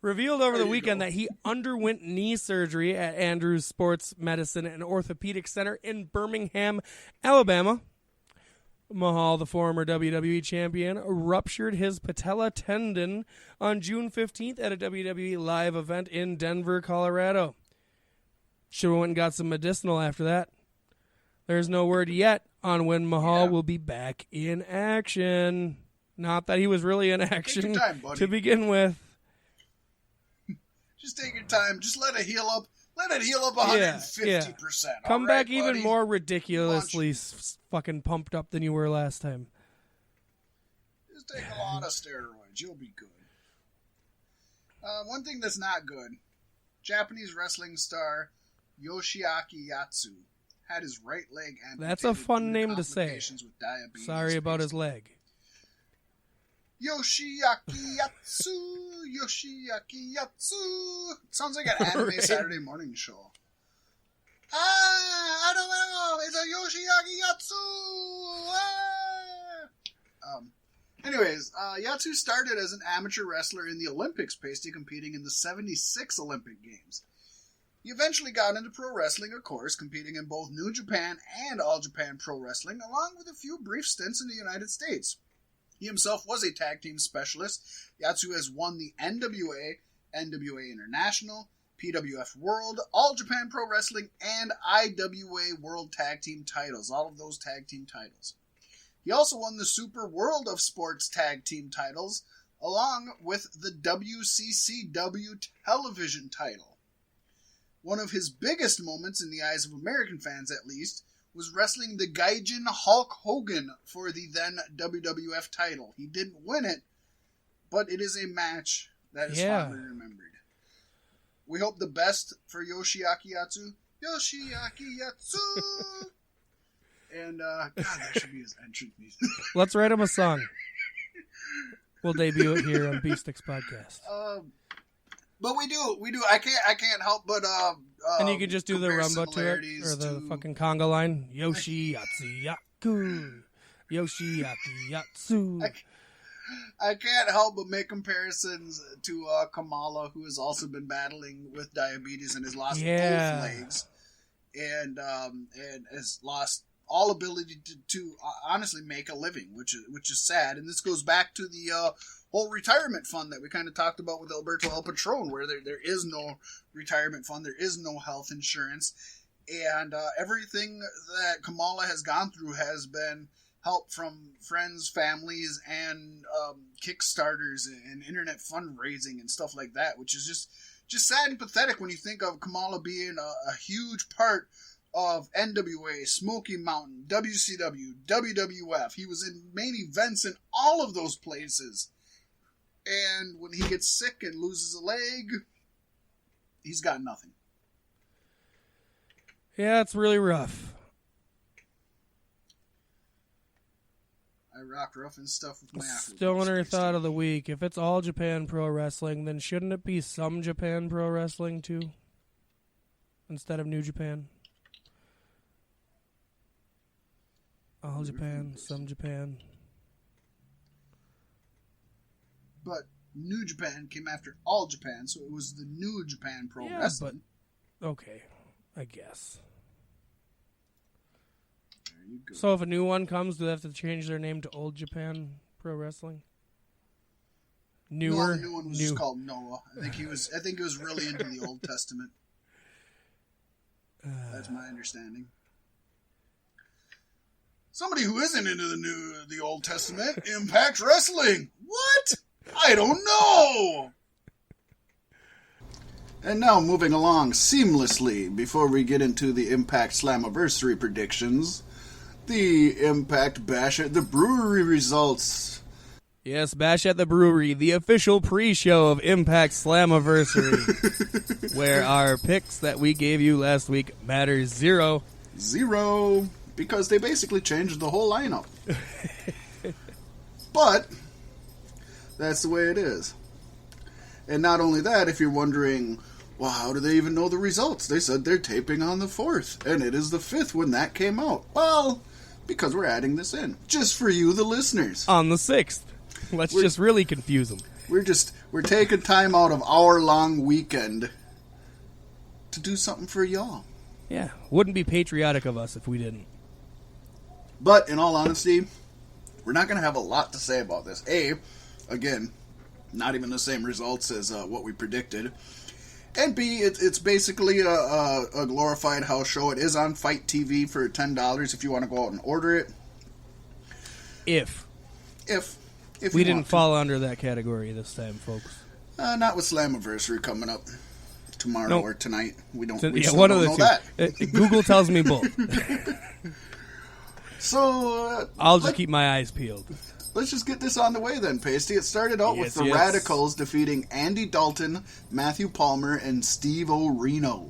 revealed over the weekend that he underwent knee surgery at Andrews Sports Medicine and Orthopedic Center in Birmingham, Alabama. Mahal, the former WWE champion, ruptured his patella tendon on June 15th at a WWE live event in Denver, Colorado. Should have went and got some medicinal after that. There's no word yet on when Mahal will be back in action. Not that he was really in action Take your time, to begin with. Just take your time. Just let it heal up. Let it heal up 150%. Come back even buddy. more ridiculously fucking pumped up than you were last time. Just take a lot of steroids. You'll be good. One thing that's not good. Japanese wrestling star Yoshiaki Yatsu had his right leg amputated. That's a fun name to say. With diabetes. Sorry about his leg. Yoshiaki Yatsu, Yoshiaki Yatsu. Sounds like an anime Saturday morning show. I don't know. It's a Yoshiaki Yatsu. Anyways, Yatsu started as an amateur wrestler in the Olympics, basically competing in the 76 Olympic Games. He eventually got into pro wrestling, of course, competing in both New Japan and All Japan Pro Wrestling, along with a few brief stints in the United States. He himself was a tag team specialist. Yatsu has won the NWA, NWA International, PWF World, All Japan Pro Wrestling, and IWA World Tag Team titles. All of those tag team titles. He also won the Super World of Sports Tag Team titles, along with the WCCW television title. One of his biggest moments, in the eyes of American fans at least, was wrestling the Gaijin Hulk Hogan for the then WWF title. He didn't win it, but it is a match that is fondly remembered. We hope the best for Yoshiaki Yatsu. Yoshiaki Yatsu! And, God, that should be his entrance music. Let's write him a song. We'll debut it here on Beef Sticks Podcast. But we do. I can't help but and you can just do the rumba to it, or the fucking conga line. Yoshi Yatsu Yaku. Yoshi Yaki Yatsu. I can't help but make comparisons to Kamala, who has also been battling with diabetes and has lost both legs, and has lost all ability to honestly make a living, which is sad. And this goes back to the whole retirement fund that we kind of talked about with Alberto El Patron, where there is no retirement fund, there is no health insurance, and everything that Kamala has gone through has been help from friends, families, and Kickstarters and internet fundraising and stuff like that, which is just sad and pathetic when you think of Kamala being a huge part of NWA, Smoky Mountain, WCW, WWF. He was in main events in all of those places. And when he gets sick and loses a leg, he's got nothing. Yeah, it's really rough. I rock rough and stuff with my Afro. Stoner thought of the week. If it's All Japan Pro Wrestling, then shouldn't it be Some Japan Pro Wrestling too? Instead of New Japan? All Japan, Some Japan. But New Japan came after All Japan, so it was the New Japan Pro Wrestling. But, okay, I guess. There you go. So if a new one comes, do they have to change their name to Old Japan Pro Wrestling? Newer? No, the new one was just called Noah. I think it was really into the Old Testament. That's my understanding. Somebody who isn't into the Old Testament, Impact Wrestling. What? I don't know. And now moving along seamlessly before we get into the Impact Slammiversary predictions, the Impact Bash at the Brewery results. Yes, Bash at the Brewery, the official pre-show of Impact Slammiversary, where our picks that we gave you last week matter zero. Zero, because they basically changed the whole lineup. But that's the way it is. And not only that, if you're wondering, well, how do they even know the results? They said they're taping on the 4th, and it is the 5th when that came out. Well, because we're adding this in. Just for you, the listeners. On the 6th. Let's just really confuse them. We're We're taking time out of our long weekend to do something for y'all. Yeah, wouldn't be patriotic of us if we didn't. But in all honesty, we're not going to have a lot to say about this. Again, not even the same results as what we predicted. And B, it's basically a glorified house show. It is on Fight TV for $10 if you want to go out and order it. If we we didn't fall under that category this time, folks. Not with Slammiversary coming up tomorrow or tonight. We don't. We one of the know two. that. Google tells me both. So I'll just keep my eyes peeled. Let's just get this on the way then, Pasty. It started out with the Radicals defeating Andy Dalton, Matthew Palmer, and Steve O'Reno.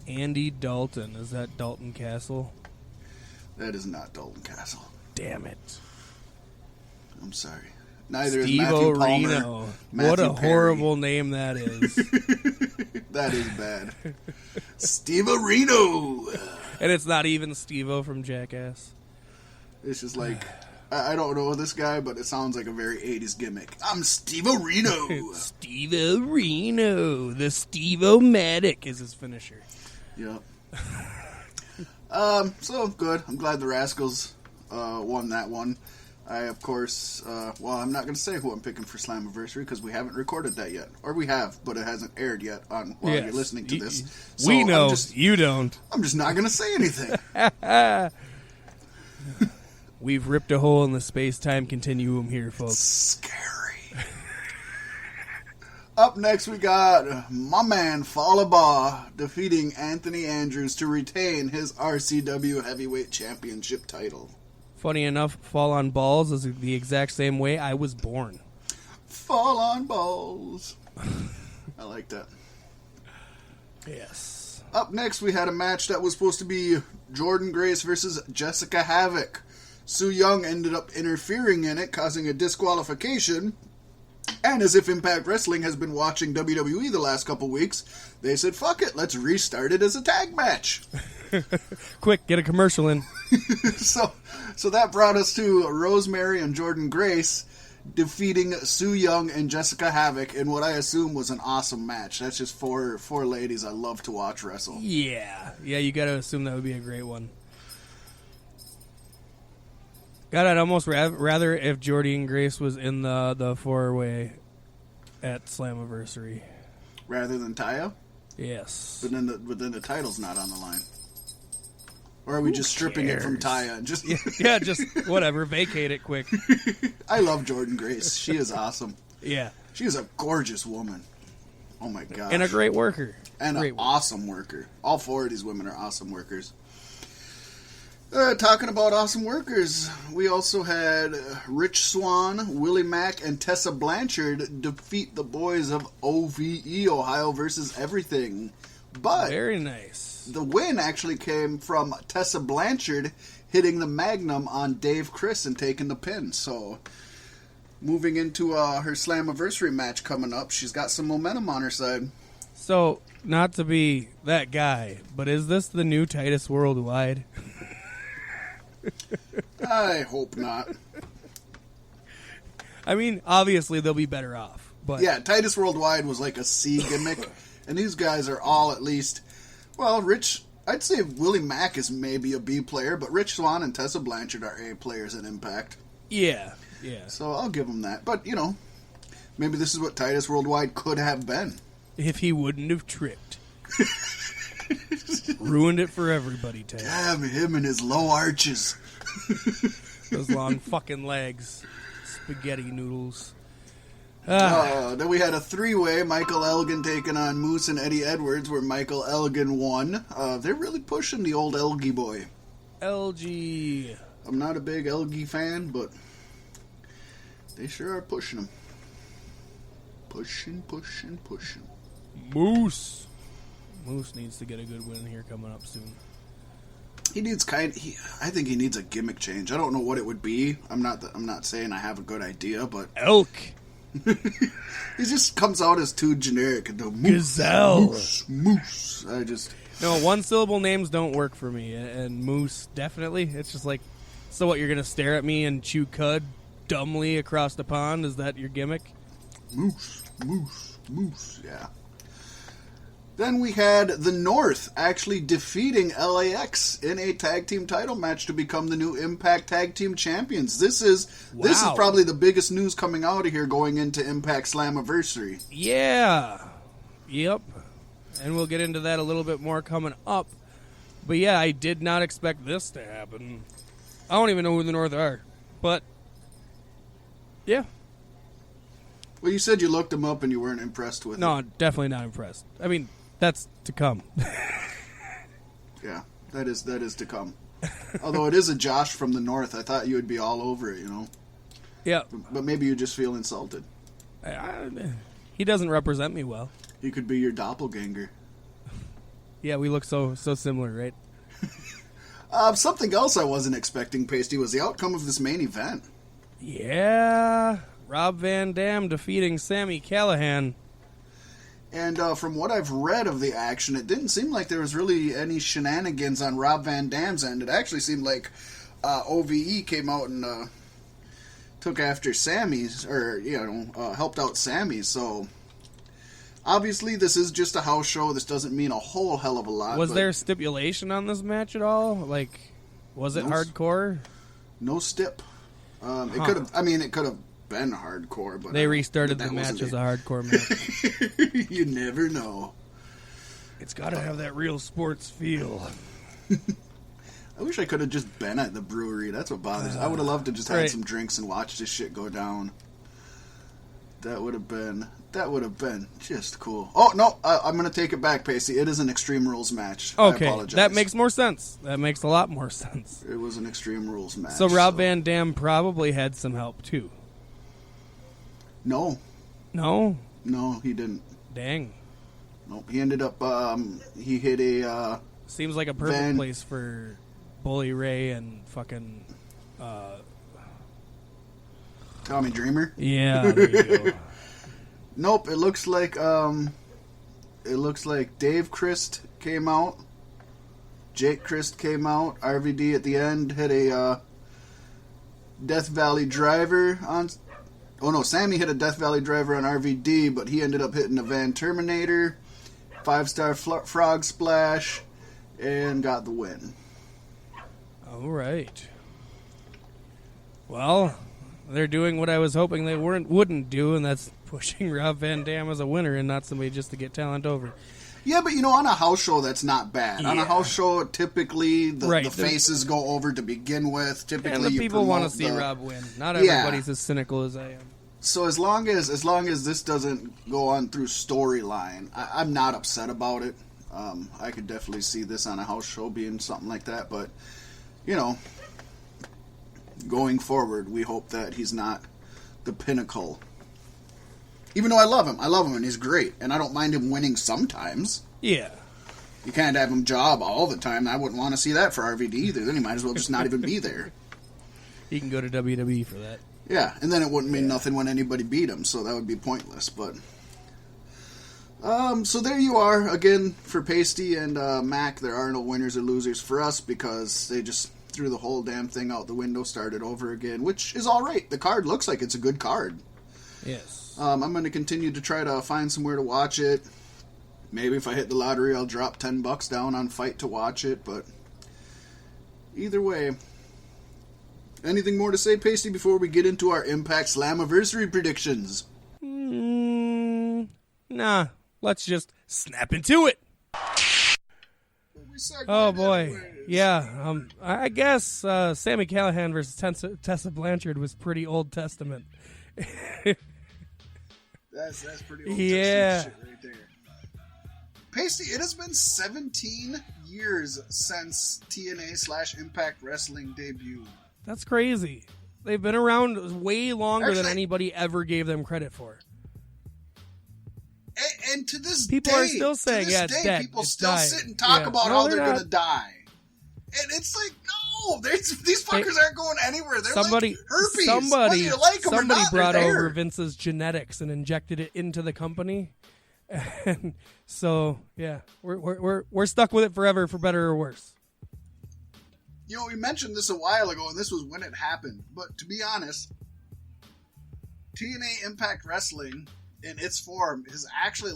Andy Dalton. Is that Dalton Castle? That is not Dalton Castle. Damn it. I'm sorry. Neither Steve is Matthew O'Reno. Palmer. What a Perry. horrible name that is. That is bad. Steve O'Reno. And it's not even Steve-O from Jackass. It's just like, I don't know this guy, but it sounds like a very 80s gimmick. I'm Steve O'Reno. Steve O'Reno. The Steve-O-Matic is his finisher. Yep. So, good. I'm glad the Rascals won that one. I, of course, I'm not going to say who I'm picking for Slammiversary because we haven't recorded that yet. Or we have, but it hasn't aired yet while you're listening to this. So we know, you don't. I'm just not going to say anything. We've ripped a hole in the space-time continuum here, folks. Scary. Up next, we got my man Falaba defeating Anthony Andrews to retain his RCW Heavyweight Championship title. Funny enough, Fall on Balls is the exact same way I was born. Fall on Balls. I like that. Yes. Up next, we had a match that was supposed to be Jordan Grace versus Jessica Havoc. Su Yung ended up interfering in it, causing a disqualification. And as if Impact Wrestling has been watching WWE the last couple weeks, they said, fuck it, let's restart it as a tag match. Quick, get a commercial in. So that brought us to Rosemary and Jordan Grace defeating Su Yung and Jessica Havoc in what I assume was an awesome match. That's just four ladies I love to watch wrestle. Yeah, you gotta assume that would be a great one. God, I'd almost rather if Jordy and Grace was in the four-way at Slammiversary. Rather than Taya? Yes. But then the title's not on the line. Or are we just stripping it from Taya and just yeah, just whatever, vacate it quick. I love Jordan Grace. She is awesome. Yeah. She is a gorgeous woman. Oh my gosh. And a great worker. And an awesome worker. All four of these women are awesome workers. Talking about awesome workers, we also had Rich Swann, Willie Mack, and Tessa Blanchard defeat the boys of OVE, Ohio versus Everything. But very nice. The win actually came from Tessa Blanchard hitting the Magnum on Dave Chris and taking the pin. So, moving into her Slammiversary match coming up, she's got some momentum on her side. So, not to be that guy, but is this the new Titus Worldwide? I hope not. I mean, obviously they'll be better off. But yeah, Titus Worldwide was like a C gimmick, and these guys are all at least, well, I'd say Willie Mack is maybe a B player, but Rich Swann and Tessa Blanchard are A players in Impact. Yeah. So I'll give them that. But, maybe this is what Titus Worldwide could have been. If he wouldn't have tripped. Ruined it for everybody, Ted. Damn him and his low arches. Those long fucking legs. Spaghetti noodles. Then we had a three-way, Michael Elgin taking on Moose and Eddie Edwards, where Michael Elgin won. They're really pushing the old Elgie boy. LG. I'm not a big Elgie fan, but they sure are pushing him. Pushing. Moose needs to get a good win here coming up soon. He needs I think he needs a gimmick change. I don't know what it would be. I'm not saying I have a good idea, but elk. He just comes out as too generic. The Gazelle. Moose. No, one-syllable names don't work for me, and Moose definitely. It's just like, so what, you're going to stare at me and chew cud dumbly across the pond? Is that your gimmick? Moose. Moose, yeah. Then we had the North actually defeating LAX in a tag team title match to become the new Impact Tag Team Champions. This is probably the biggest news coming out of here going into Impact Slammiversary. Yeah. Yep. And we'll get into that a little bit more coming up. But yeah, I did not expect this to happen. I don't even know who the North are. But, yeah. Well, you said you looked them up and you weren't impressed with it. No, definitely not impressed. I mean, that's to come. Yeah, that is to come. Although it is a Josh from the North, I thought you would be all over it, Yeah. But maybe you just feel insulted. He doesn't represent me well. He could be your doppelganger. Yeah, we look so similar, right? Something else I wasn't expecting, Pasty, was the outcome of this main event. Yeah. Rob Van Dam defeating Sami Callihan. And from what I've read of the action, it didn't seem like there was really any shenanigans on Rob Van Dam's end. It actually seemed like OVE came out and took after Sami's, or, helped out Sami. So, obviously, this is just a house show. This doesn't mean a whole hell of a lot. Was there stipulation on this match at all? Like, was it hardcore? No stip. It could have been hardcore, but they restarted the match as a hardcore match. You never know. It's got to have that real sports feel. I wish I could have just been at the brewery. That's what bothers me. I would have loved to just had some drinks and watch this shit go down. That would have been just cool. Oh, no, I'm going to take it back, Pacey. It is an Extreme Rules match. Okay, I apologize. that makes more sense. That makes a lot more sense. It was an Extreme Rules match. So Rob Van Dam probably had some help, too. No. No? No, he didn't. Dang. Nope. He ended up, he hit a... Seems like a perfect place for Bully Ray and fucking... Tommy Dreamer? Yeah, there you go. Nope, it looks like Dave Christ came out. Jake Christ came out. RVD at the end hit a Death Valley driver on... Oh no, Sami hit a Death Valley driver on RVD, but he ended up hitting a Van Terminator, 5-star frog splash, and got the win. All right. Well, they're doing what I was hoping they wouldn't do, and that's pushing Rob Van Dam as a winner and not somebody just to get talent over. Yeah, but on a house show, that's not bad. Yeah. On a house show, typically the faces go over to begin with. Typically, and the people want to see Rob win. Not everybody's as cynical as I am. So as long as this doesn't go on through storyline, I'm not upset about it. I could definitely see this on a house show being something like that. But, going forward, we hope that he's not the pinnacle. Even though I love him and he's great. And I don't mind him winning sometimes. Yeah. You can't have him job all the time. I wouldn't want to see that for RVD either. Then he might as well just not even be there. He can go to WWE for that. Yeah, and then it wouldn't mean nothing when anybody beat him, so that would be pointless. But so there you are. Again, for Pasty and Mac, there are no winners or losers for us because they just threw the whole damn thing out the window, started over again, which is all right. The card looks like it's a good card. Yes. I'm going to continue to try to find somewhere to watch it. Maybe if I hit the lottery, I'll drop $10 down on Fight to watch it, but either way. Anything more to say, Pasty, before we get into our Impact Slammiversary predictions? Nah, let's just snap into it. Oh, boy. Yeah, I guess Sami Callihan versus Tessa Blanchard was pretty Old Testament. That's pretty Old Testament shit right there. Pasty, it has been 17 years since TNA/Impact Wrestling debuted. That's crazy. They've been around way longer than anybody ever gave them credit for. And to this people day, are still saying, it's dead. People it's still dying. sit and talk about how they're going to die. And it's like, no, these fuckers aren't going anywhere. They're like herpes. Whether you like them or not, brought over Vince's genetics and injected it into the company. And so, yeah, we're stuck with it forever, for better or worse. We mentioned this a while ago, and this was when it happened. But to be honest, TNA Impact Wrestling in its form is actually